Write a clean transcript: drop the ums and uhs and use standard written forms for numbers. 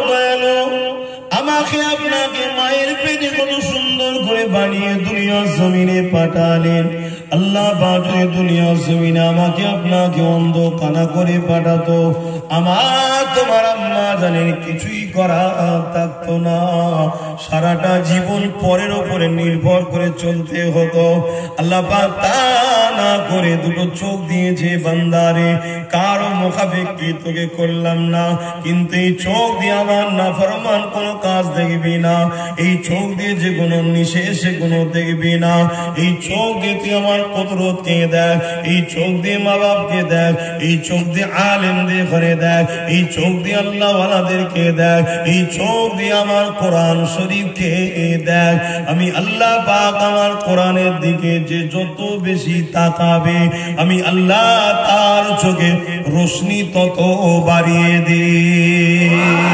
দয়ালু আমাকে আপনাকে মায়ের পেটে কত সুন্দর করে বানিয়ে দুনিয়ার জমিনে পাঠালেন। আল্লাহ পাক দুনিয়ার জমিনে আমাকে আপনাকে অন্ধ কানা করে পাঠাতো, আমার তোমার আম্মা জানেন কিছুই করা থাকতো না, সারাটা জীবন পরের উপরে নির্ভর করে চলতে হতো। আল্লাহ পাক তা না করে দুটো চোখ দিয়েছে বান্দারে, কারো মুখাপেক্ষি তোকে করলাম না, কিন্তু এই চোখ দিয়ে আমার নাফরমান কোনো কাজ দেখবি না, এই চোখ দিয়ে যে কোনো নিষেধ কোনো দেখবি না, এই চোখ দিয়ে তুই আমার কুদরতকে দেখ, এই চোখ দিয়ে মা বাপকে দেখ, এই চোখ দিয়ে আলেমদের ঘরে দেখ, এই চোখ দিয়ে আল্লাহ ওয়ালাদেরকে দেখ, এই চোখ দিয়ে আমার কোরআন শরীফকে দেখ। আমি আল্লাহ পাক আমার কোরআনের দিকে যে যত বেশি তাকাবে আমি আল্লাহ তার চোখে রোশনি তত বাড়িয়ে দিই।